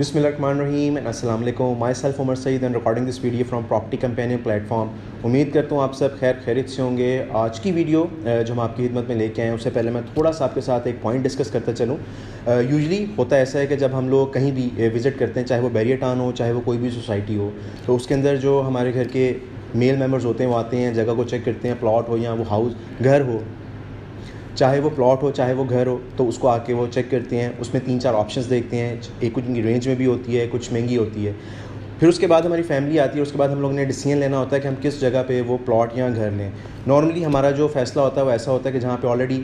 बिस्मिल्लाहिर्रहमानिर्रहीम एंड अस्सलाम वालेकुम। Myself Umar Saeed and recording this video from property companion platform. उम्मीद करता हूँ आप सब खैरियत से होंगे। आज की वीडियो जो हम आपकी खिदमत में लेके आए हैं उससे पहले मैं थोड़ा सा आपके साथ एक पॉइंट डिस्कस करता चलूँ। यूजुअली होता ऐसा है कि जब हम लोग कहीं भी विज़िट करते हैं, चाहे वो बैरियर टाउन हो, चाहे वो कोई भी सोसाइटी हो, तो उसके अंदर जो हमारे घर के मेल मेम्बर्स होते हैं वो आते हैं, जगह को चेक करते हैं, प्लॉट हो या वो हाउस घर हो, चाहे वो प्लॉट हो चाहे वो घर हो, तो उसको आके वो चेक करते हैं। उसमें 3-4 ऑप्शंस देखते हैं, एक कुछ रेंज में भी होती है, कुछ महंगी होती है। फिर उसके बाद हमारी फैमिली आती है, उसके बाद हम लोग ने डिसीजन लेना होता है कि हम किस जगह पे वो प्लॉट या घर लें। नॉर्मली हमारा जो फ़ैसला होता है वो ऐसा होता है कि जहाँ पे ऑलरेडी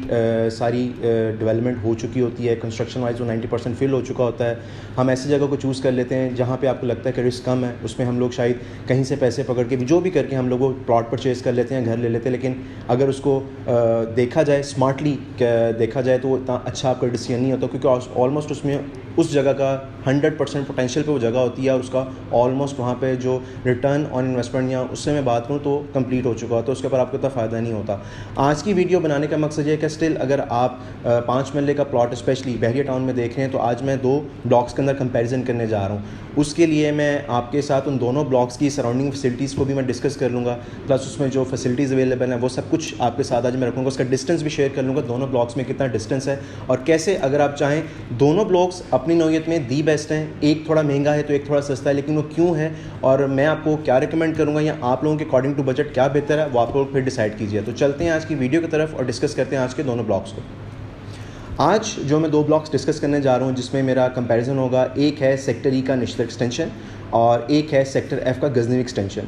सारी डेवलपमेंट हो चुकी होती है, कंस्ट्रक्शन वाइज वो 90% फिल हो चुका होता है। हम ऐसी जगह को चूज़ कर लेते हैं जहाँ पे आपको लगता है कि रिस्क कम है, उसमें हम लोग शायद कहीं से पैसे पकड़ के भी जो भी करके हम लोग वो प्लॉट परचेज़ कर लेते हैं, घर ले लेते हैं। लेकिन अगर उसको देखा जाए स्मार्टली, देखा जाए तो इतना अच्छा आपका डिसीजन नहीं होता, क्योंकि ऑलमोस्ट उसमें उस जगह का 100% पोटेंशियल पे वो जगह होती है और उसका ऑलमोस्ट वहाँ पे जो रिटर्न ऑन इन्वेस्टमेंट या उससे मैं बात करूँ तो कंप्लीट हो चुका होता है, उसके ऊपर आपको इतना फ़ायदा नहीं होता। आज की वीडियो बनाने का मकसद ये है कि स्टिल अगर आप 5 मरले का प्लॉट स्पेशली बहरिया टाउन में देख रहे हैं, तो आज मैं 2 ब्लॉक्स के अंदर कंपैरिजन करने जा रहा हूँ। उसके लिए मैं आपके साथ उन दोनों ब्लॉक्स की सराउंडिंग फैसिलिटीज़ को भी मैं डिस्कस कर लूँगा, प्लस उसमें जो फैसिलिटीज़ अवेलेबल हैं वो सब कुछ आपके साथ आज मैं रखूँगा। उसका डिस्टेंस भी शेयर कर लूँगा, दोनों ब्लॉक्स में कितना डिस्टेंस है और कैसे अगर आप चाहें दोनों ब्लॉक्स अपनी नौयत में दी बेस्ट हैं। एक थोड़ा महंगा है तो एक थोड़ा सस्ता है, लेकिन वो क्यों है और मैं आपको क्या रिकमेंड करूँगा या आप लोगों के अकॉर्डिंग टू बजट क्या बेहतर है वो आप लोग फिर डिसाइड कीजिए। तो चलते हैं आज की वीडियो की तरफ और डिस्कस करते हैं आज के दोनों ब्लॉक्स को। आज जो मैं 2 ब्लॉक्स डिस्कस करने जा रहा हूँ जिसमें मेरा कंपैरिजन होगा, एक है सेक्टर ई का निश्तर एक्सटेंशन और एक है सेक्टर एफ़ का गजनवी एक्सटेंशन।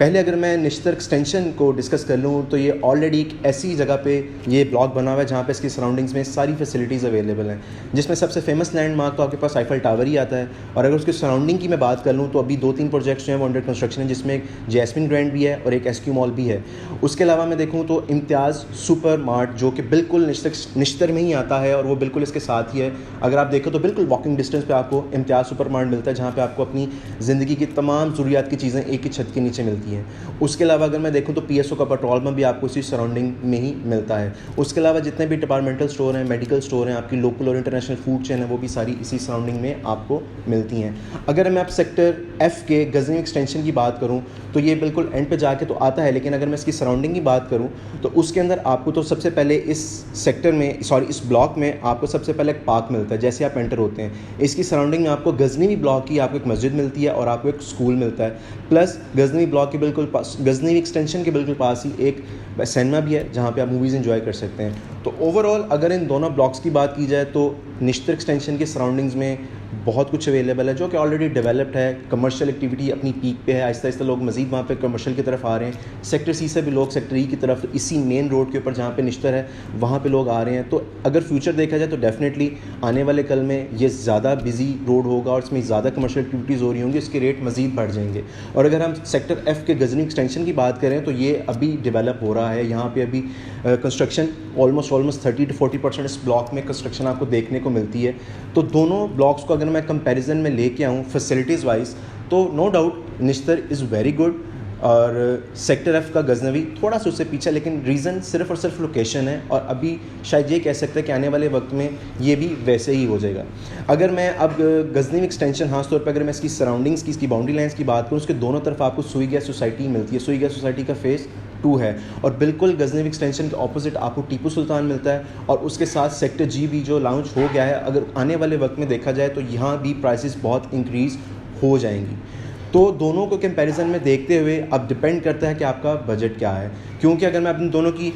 पहले अगर मैं निश्तर एक्सटेंशन को डिस्कस कर लूँ तो ये ऑलरेडी एक ऐसी जगह पे ये ब्लॉक बना हुआ है जहाँ पे इसकी सराउंडिंग्स में सारी फैसिलिटीज़ अवेलेबल हैं, जिसमें सबसे फेमस लैंडमार्क तो आपके पास आईफल टावर ही आता है। और अगर उसकी सराउंडिंग की मैं बात कर लूँ तो अभी 2-3 प्रोजेक्ट्स जो हैं वो अंडर कंस्ट्रक्शन है, जिसमें एक जैस्मिन ग्रैंड भी है और एक एसक्यू मॉल भी है। उसके अलावा मैं देखूँ तो इम्तियाज़ सुपर मार्ट जो कि बिल्कुल निश्तर में ही आता है और वो बिल्कुल इसके साथ ही है। अगर आप देखो तो बिल्कुल वॉकिंग डिस्टेंस पे आपको इम्तियाज़ सुपर मार्ट मिलता है, जहाँ पे आपको अपनी ज़िंदगी की तमाम ज़रूरियात की चीज़ें एक ही छत के नीचे मिलती हैं। उसके अलावा अगर मैं देखूँ तो पीएसओ का पेट्रोल पंप भी आपको इसी सराउंडिंग में ही मिलता है। उसके अलावा जितने भी डिपार्टमेंटल स्टोर हैं, मेडिकल स्टोर हैं, आपकी लोकल और इंटरनेशनल फूड चेन है, वो भी सारी इसी सराउंडिंग में आपको मिलती हैं। अगर मैं आप सेक्टर एफ़ के गजनी एक्सटेंशन की बात करूँ तो ये बिल्कुल एंड पे जाके तो आता है, लेकिन अगर मैं इसकी सराउंडिंग की बात करूँ तो उसके अंदर आपको तो सबसे पहले इस सेक्टर में इस ब्लॉक में आपको सबसे पहले एक पार्क मिलता है जैसे आप एंटर होते हैं। इसकी सराउंडिंग में आपको गजनी ब्लॉक की आपको एक मस्जिद मिलती है और आपको एक स्कूल मिलता है, प्लस गजनी ब्लॉक के बिल्कुल पास, गजनी एक्सटेंशन के बिल्कुल पास ही एक सिनेमा भी है जहाँ पे आप मूवीज़ एंजॉय कर सकते हैं। तो ओवरऑल अगर इन दोनों ब्लॉक्स की बात की जाए तो निश्तर एक्सटेंशन के सराउंडिंग्स में बहुत कुछ अवेलेबल है जो कि ऑलरेडी डेवलप्ड है। कमर्शियल एक्टिविटी अपनी पीक पे है, आहिस्ता आहिस्ता लोग मज़ीद वहाँ पे कमर्शियल की तरफ आ रहे हैं। सेक्टर सी से भी लोग सेक्टर ई की तरफ, इसी मेन रोड के ऊपर जहाँ पे निश्तर है वहाँ पे लोग आ रहे हैं। तो अगर फ्यूचर देखा जाए तो डेफिनेटली आने वाले कल में ये ज़्यादा बिजी रोड होगा और इसमें ज़्यादा कमर्शियल एक्टिविटीज़ हो रही होंगी, इसके रेट मज़ीद बढ़ जाएंगे। और अगर हम सेक्टर एफ़ के गजनी एक्सटेंशन की बात करें तो ये अभी डेवलप हो रहा है। यहाँ पर अभी कंस्ट्रक्शन ऑलमोस्ट 30 to 40% इस ब्लॉक में कंस्ट्रक्शन आपको देखने को मिलती है। तो दोनों ब्लॉक्स को अगर मैं कंपैरिजन में लेके आऊँ फैसिलिटीज़ वाइज तो no doubt Nishtar is very good और सेक्टर एफ़ का गजनवी थोड़ा सा उससे पीछे, लेकिन रीज़न सिर्फ और सिर्फ लोकेशन है और अभी शायद ये कह सकते हैं कि आने वाले वक्त में ये भी वैसे ही हो जाएगा। अगर मैं अब गजनवी एक्सटेंशन खास तौर पर अगर मैं इसकी सराउंडिंग्स की, इसकी बाउंड्री लाइन्स की बात करूँ, उसके दोनों तरफ आपको सुई गैस सोसाइटी मिलती है। सुई गैस सोसाइटी का फेज़ 2 है और बिल्कुल गजनवी एक्सटेंशन के ऑपोजिट आपको टीपू सुल्तान मिलता है और उसके साथ सेक्टर जी भी जो लॉन्च हो गया है। अगर आने वाले वक्त में देखा जाए तो यहाँ भी प्राइसेस बहुत इंक्रीज़ हो जाएंगी। तो दोनों को कंपैरिजन में देखते हुए अब डिपेंड करता है कि आपका बजट क्या है, क्योंकि अगर मैं अपने दोनों की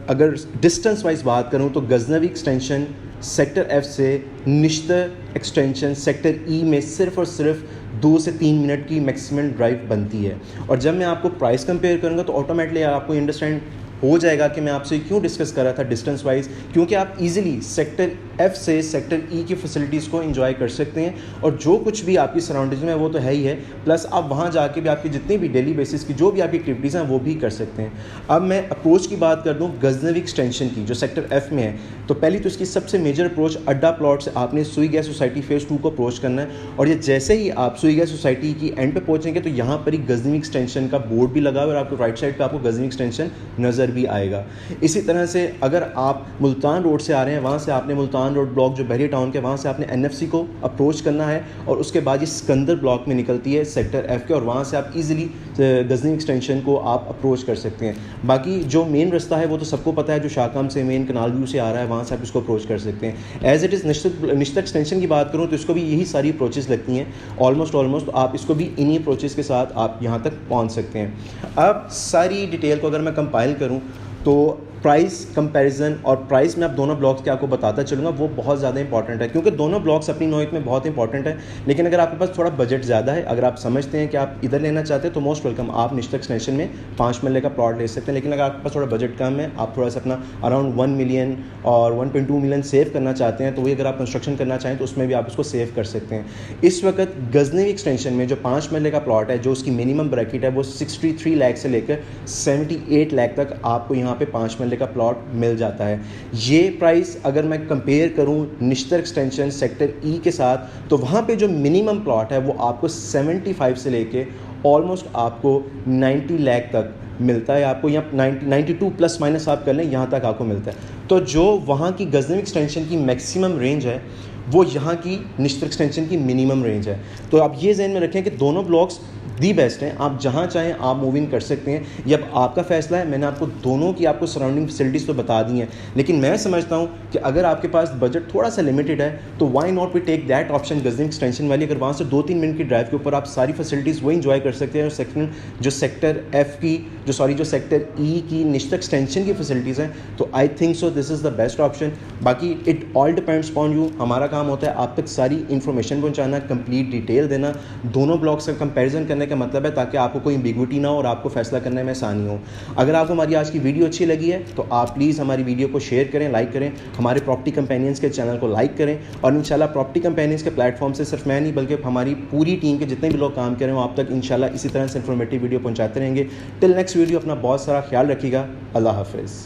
अगर डिस्टेंस वाइज बात करूं तो गजनवी एक्सटेंशन सेक्टर एफ़ से निश्तर एक्सटेंशन सेक्टर ई में सिर्फ और सिर्फ 2 से 3 मिनट की मैक्सिमम ड्राइव बनती है। और जब मैं आपको प्राइस कंपेयर करूँगा तो ऑटोमेटिकली आपको अंडरस्टैंड हो जाएगा कि मैं आपसे क्यों डिस्कस कर रहा था डिस्टेंस वाइज, क्योंकि आप इजीली सेक्टर एफ़ से सेक्टर ई की फैसिलिटीज़ को एंजॉय कर सकते हैं और जो कुछ भी आपकी सराउंडिंग्स में वो तो है ही है, प्लस आप वहाँ जाके भी आपकी जितनी भी डेली बेसिस की जो भी आपकी एक्टिविटीज़ हैं वो भी कर सकते हैं। अब मैं अप्रोच की बात कर दूँ गजनवी एक्सटेंशन की जो सेक्टर एफ़ में है, तो पहली तो इसकी सबसे मेजर अप्रोच अड्डा प्लॉट से आपने सुई गैस सोसाइटी फेज़ 2 को अप्रोच करना है और ये जैसे ही आप सुई गैस सोसाइटी की एंड पे पहुँचेंगे तो यहाँ पर ही गजनवी एक्सटेंशन का बोर्ड भी लगा हुआ है और आपको राइट साइड पर आपको गजनवी एक्सटेंशन नज़र भी आएगा। इसी तरह से अगर आप मुल्तान रोड से आ रहे हैं, वहाँ से आपने मुल्तान सुल्तान रोड ब्लॉक जो बहरी टाउन के, वहाँ से आपने NFC को अप्रोच करना है और उसके बाद ये सिकंदर ब्लॉक में निकलती है सेक्टर F के, और वहाँ से आप इजीली गजनी एक्सटेंशन को आप अप्रोच कर सकते हैं। बाकी जो मेन रास्ता है वो तो सबको पता है, जो शाहकाम से मेन कनाल व्यू से आ रहा है, वहाँ से आप इसको अप्रोच कर सकते हैं। एज इट इज़ निश्चित एक्सटेंशन की बात करूँ तो इसको भी यही सारी अप्रोचेस लगती हैं ऑलमोस्ट, तो आप इसको भी इन्हीं अप्रोचेस के साथ आप यहाँ तक पहुँच सकते हैं। अब सारी डिटेल को अगर मैं कंपाइल करूँ तो प्राइस कंपैरिजन और प्राइस में आप दोनों ब्लॉक्स के आपको बताता चलूँगा, वो बहुत ज़्यादा इंपॉर्टेंट है क्योंकि दोनों ब्लॉक्स अपनी नोयत में बहुत इंपॉर्टेंट है। लेकिन अगर आपके पास थोड़ा बजट ज़्यादा है, अगर आप समझते हैं कि आप इधर लेना चाहते हैं तो मोस्ट वेलकम, आप निश्चित एक्सटेंशन में 5 मरले का प्लॉट ले सकते हैं। लेकिन अगर आपके पास थोड़ा बजट कम है, आप थोड़ा सा अपना अराउंड 1 मिलियन और 1.2 मिलियन सेव करना चाहते हैं, तो वही अगर आप कंस्ट्रक्शन करना चाहें तो उसमें भी आप उसको सेव कर सकते हैं। इस वक्त गजनवी एक्सटेंशन में जो 5 मरले का प्लॉट है, जो उसकी मिनिमम ब्रैकेट है वो 63 लाख से लेकर 78 लाख तक आपको यहाँ पे 5 मरले का प्लॉट मिल जाता है। ये प्राइस अगर मैं कंपेयर करूं निश्तर एक्सटेंशन सेक्टर E के साथ, तो वहाँ पे जो मिनिमम प्लॉट है वो आपको 75 से लेके ऑलमोस्ट आपको 90 लाख तक मिलता है। आपको यहाँ 92 प्लस माइनस आप कर लें, यहाँ तक आपको मिलता है। तो जो वहाँ की गजनवी एक्सटेंशन की मैक्सिमम रेंज है वो यहाँ की निश्तर एक्सटेंशन की मिनिमम रेंज है। तो आप ये ज़हन में रखें कि दोनों ब्लॉक्स दी बेस्ट हैं, आप जहाँ चाहें आप मूविंग कर सकते हैं। ये अब आपका फैसला है। मैंने आपको दोनों की आपको सराउंडिंग फैसिलिटीज़ तो बता दी हैं, लेकिन मैं समझता हूँ कि अगर आपके पास बजट थोड़ा सा लिमिटेड है तो why not we take that option Ghazni extension वाली। अगर वहाँ से 2-3 मिनट की ड्राइव के ऊपर आप सारी फैसिलिटीज़ वो इंजॉय कर सकते हैं। जो सेक्टर F की जो सेक्टर E की निश्चित एक्सटेंशन की फैसिलिटीज़ हैं, तो I think so this is the best option. बाकी it all depends on you. हमारा काम होता है आप तक सारी इन्फॉर्मेशन पहुँचाना, कंप्लीट डिटेल देना, दोनों ब्लॉक्स का कंपेरिजन करने का मतलब है ताकि आपको कोई एम्बिग्विटी ना हो और आपको फैसला करने में आसानी हो। अगर आपको हमारी आज की वीडियो अच्छी लगी है तो आप प्लीज़ हमारी वीडियो को शेयर करें, लाइक करें, हमारे प्रॉपर्टी कंपेनियंस के चैनल को लाइक करें, और इंशाल्लाह प्रॉपर्टी कंपेनियंस के प्लेटफॉर्म से सिर्फ मैं नहीं बल्कि हमारी पूरी टीम के जितने भी लोग काम कर रहे हो आप तक इंशाल्लाह इसी तरह से इन्फॉर्मेटिव वीडियो पहुँचाते रहेंगे। टिल नेक्स्ट वीडियो, अपना बहुत सारा ख्याल रखिएगा। अल्लाह हाफिज़।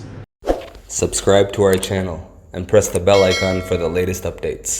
Subscribe to our channel and press the bell icon for the latest updates.